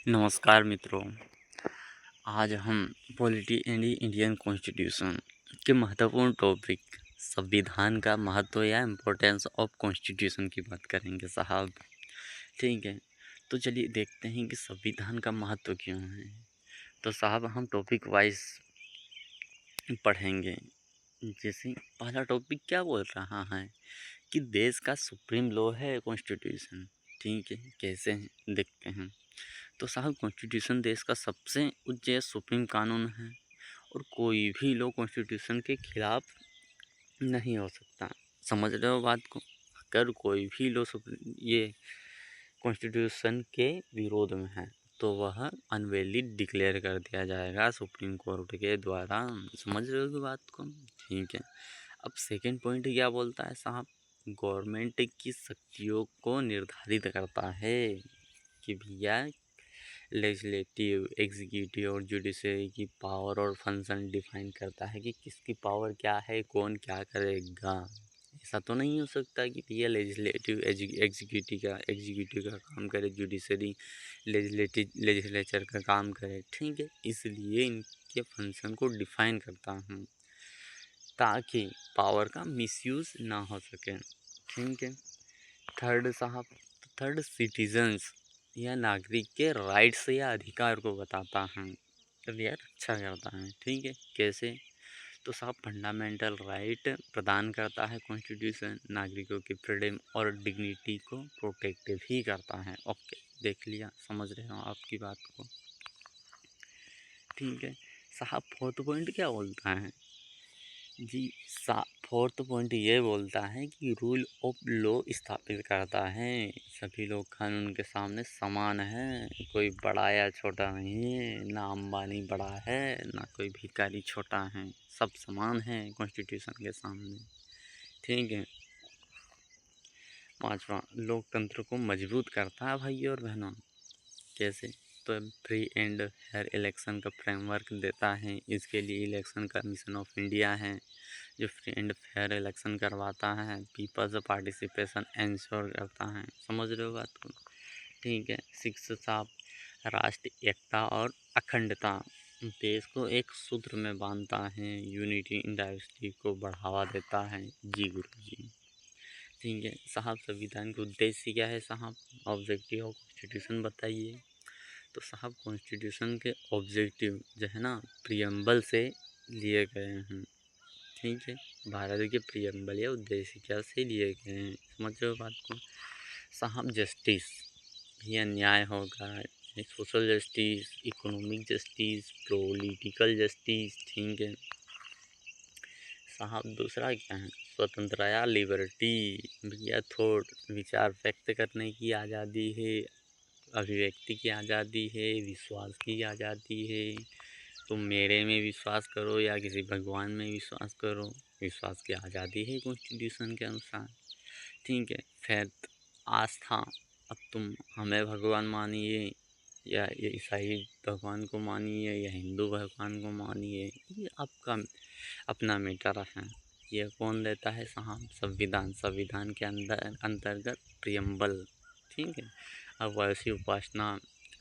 नमस्कार मित्रों। आज हम पॉलिटी एंड इंडियन कॉन्स्टिट्यूशन के महत्वपूर्ण टॉपिक संविधान का महत्व या इम्पोर्टेंस ऑफ कॉन्स्टिट्यूशन की बात करेंगे साहब। ठीक है, तो चलिए देखते हैं कि संविधान का महत्व क्यों है। तो साहब हम टॉपिक वाइज पढ़ेंगे। जैसे पहला टॉपिक क्या बोल रहा है कि देश का सुप्रीम लॉ है कॉन्स्टिट्यूशन। ठीक है, कैसे हैं देखते हैं। तो साहब कॉन्स्टिट्यूशन देश का सबसे उच्च सुप्रीम कानून है और कोई भी लॉ कॉन्स्टिट्यूशन के खिलाफ नहीं हो सकता। समझ रहे हो बात को। अगर कोई भी लॉ ये कॉन्स्टिट्यूशन के विरोध में है तो वह अनवैलिड डिक्लेयर कर दिया जाएगा सुप्रीम कोर्ट के द्वारा। समझ रहे हो बात को। ठीक है, अब सेकंड पॉइंट क्या बोलता है साहब, गवर्नमेंट की शक्तियों को निर्धारित करता है कि भैया लेजिस्लेटिव, एग्जीक्यूटिव और जुडिशरी की पावर और फंक्शन डिफाइन करता है कि किसकी पावर क्या है, कौन क्या करेगा। ऐसा तो नहीं हो सकता कि भैया लेजिस्लेटिव एग्जीक्यूटिव का काम करे, जुडिशरी लेजिस्लेचर का काम करे। ठीक है, इसलिए इनके फंक्शन को डिफाइन करता हूँ ताकि पावर का मिसयूज़ ना हो सके। ठीक है, थर्ड सिटीजन्स या नागरिक के राइट्स या अधिकार को बताता है या रक्षा करता है। ठीक है, कैसे। तो साहब फंडामेंटल राइट प्रदान करता है कॉन्स्टिट्यूशन, नागरिकों की फ्रीडम और डिग्निटी को प्रोटेक्ट भी करता है। ओके, देख लिया, समझ रहे हो आपकी बात को। ठीक है साहब, फोर्थ पॉइंट क्या बोलता है जी। फोर्थ पॉइंट ये बोलता है कि रूल ऑफ लॉ स्थापित करता है। सभी लोग कानून के सामने समान हैं, कोई बड़ा या छोटा नहीं है, ना अंबानी बड़ा है ना कोई भिखारी छोटा है, सब समान हैं कॉन्स्टिट्यूशन के सामने। ठीक है, पांचवा, लोकतंत्र को मजबूत करता है भाई और बहनों। कैसे। तो फ्री एंड फेयर इलेक्शन का फ्रेमवर्क देता है। इसके लिए इलेक्शन कमीशन ऑफ इंडिया है जो फ्री एंड फेयर इलेक्शन करवाता है, पीपल्स पार्टिसिपेशन इंश्योर करता है। समझ रहे हो बात को। ठीक है, सिक्स साहब, राष्ट्र एकता और अखंडता देश को एक सूत्र में बांधता है, यूनिटी इन डाइवर्सिटी को बढ़ावा देता है। जी गुरु जी। ठीक है साहब, संविधान का उद्देश्य क्या है साहब, ऑब्जेक्टिव ऑफ कॉन्स्टिट्यूशन बताइए। तो साहब कॉन्स्टिट्यूशन के ऑब्जेक्टिव जो है ना प्रियम्बल से लिए गए हैं। ठीक है, भारत के प्रियम्बल या उद्देशिका से लिए गए हैं। समझ रहे हो बात को। साहब जस्टिस, यह न्याय होगा, social justice, economic justice, political justice. ठीक है साहब, दूसरा क्या है, स्वतंत्रता या लिबर्टी, भैया थॉट, विचार व्यक्त करने की आज़ादी है, अभिव्यक्ति की आज़ादी है, विश्वास की आज़ादी है। तुम मेरे में विश्वास करो या किसी भगवान में विश्वास करो, विश्वास की आज़ादी है कॉन्स्टिट्यूशन के अनुसार। ठीक है, फैथ, आस्था, अब तुम हमें भगवान मानिए या ये ईसाई भगवान को मानिए या हिंदू भगवान को मानिए, ये आपका अपना मैटर है। ये कौन देता है साहब, संविधान के अंतर्गत प्रियम्बल। ठीक है, अब वैसी उपासना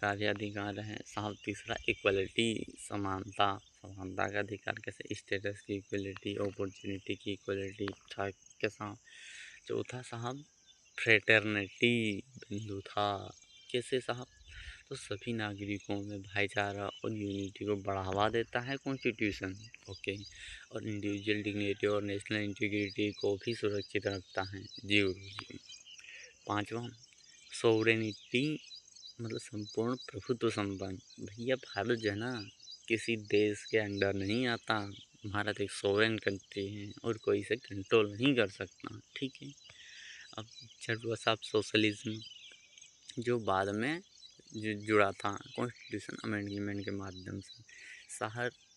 का भी अधिकार है साहब। तीसरा इक्वलिटी, समानता का अधिकार, कैसे, स्टेटस की इक्वलिटी, अपॉर्चुनिटी की इक्वलिटी के साथ। चौथा साहब फ्रेटर्निटी, बंधुता, कैसे साहब, तो सभी नागरिकों में भाईचारा और यूनिटी को बढ़ावा देता है कॉन्स्टिट्यूशन। ओके, और इंडिविजुअल डिग्निटी और नेशनल इंटीग्रिटी को भी सुरक्षित रखता है। जी गुरु जी। पाँचवा, सोवरेनिटी, मतलब संपूर्ण प्रभुत्व संपन्न। भैया भारत जो है ना किसी देश के अंडर नहीं आता। भारत एक सोवरेन कंट्री है और कोई इसे कंट्रोल नहीं कर सकता। ठीक है, अब छठवा साहब सोशलिज्म, जो बाद में जुड़ा था कॉन्स्टिट्यूशन अमेंडमेंट के माध्यम से।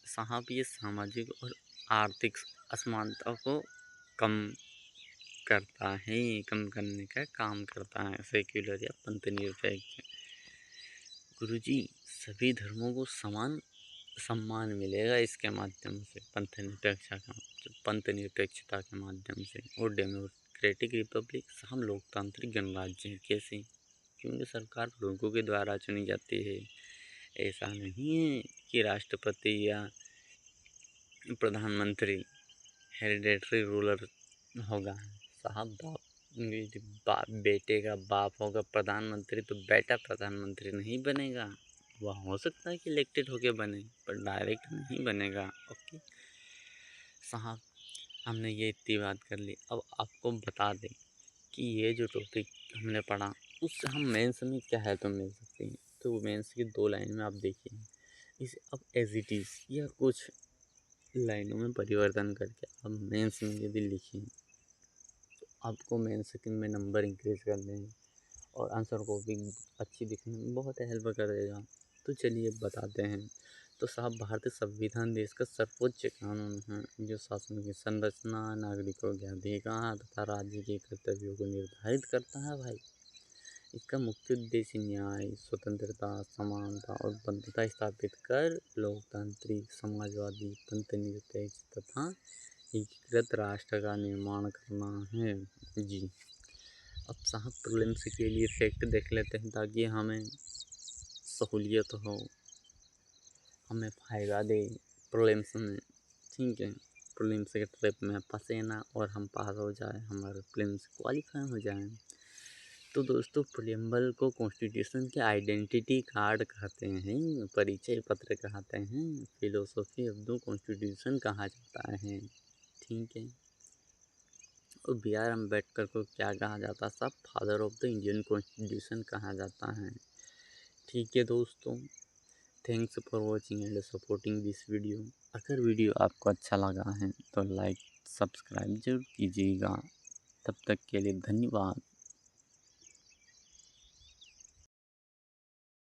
साहब ये सामाजिक और आर्थिक असमानता को कम करता है, कम करने का काम करता है। सेक्युलर या पंथ निरपेक्ष। गुरुजी, सभी धर्मों को समान सम्मान मिलेगा इसके माध्यम से, पंथ निरपेक्षता के माध्यम से। और डेमोक्रेटिक रिपब्लिक, हम लोकतांत्रिक गणराज्य हैं। कैसे, क्योंकि सरकार लोगों के द्वारा चुनी जाती है। ऐसा नहीं है कि राष्ट्रपति या प्रधानमंत्री हेरिडेटरी रूलर होगा। साहब बेटे का बाप होगा प्रधानमंत्री तो बेटा प्रधानमंत्री नहीं बनेगा। वह हो सकता है कि इलेक्टेड होके बने, पर डायरेक्ट नहीं बनेगा। ओके साहब, हमने ये इतनी बात कर ली। अब आपको बता दें कि ये जो टॉपिक हमने पढ़ा उससे हम मेंस में क्या है तो मिल सकते हैं। तो मेंस की 2 लाइन में आप देखिए, इसे अब एज इट इज़ या कुछ लाइनों में परिवर्तन करके अब मेंस में यदि लिखें तो आपको मेंस सेकंड में नंबर इंक्रीज कर दें और आंसर को भी अच्छी दिखने में बहुत हेल्प कर देगा। तो चलिए बताते हैं। तो साहब, भारतीय संविधान देश का सर्वोच्च कानून है जो शासन की संरचना, नागरिकों के अधिकार तथा राज्य के कर्तव्यों को निर्धारित करता है भाई। इसका मुख्य उद्देश्य न्याय, स्वतंत्रता, समानता और बंधुता स्थापित कर लोकतांत्रिक, समाजवादी, धर्मनिरपेक्ष तथा एकीकृत राष्ट्र का निर्माण करना है जी। अब साहब, प्रीलिम्स के लिए फैक्ट देख लेते हैं ताकि हमें सहूलियत हो, हमें फ़ायदा दे प्रीलिम्स में। ठीक है, प्रीलिम्स के ट्रैप में फंसे ना और हम पास हो जाए, हमारे प्रीलिम्स क्वालिफाई हो जाए। तो दोस्तों, प्रियम्बल को कॉन्स्टिट्यूशन के आइडेंटिटी कार्ड कहते हैं, परिचय पत्र कहते हैं, फिलोसॉफी ऑफ द कॉन्स्टिट्यूशन कहा जाता है। ठीक है, और बी आर अम्बेडकर को क्या कहा जाता है साहब? Father of the Indian constitution कहा जाता है। ठीक है दोस्तों, thanks for watching and supporting this video. अगर वीडियो आपको अच्छा लगा है तो लाइक सब्सक्राइब जरूर कीजिएगा। तब तक के लिए धन्यवाद।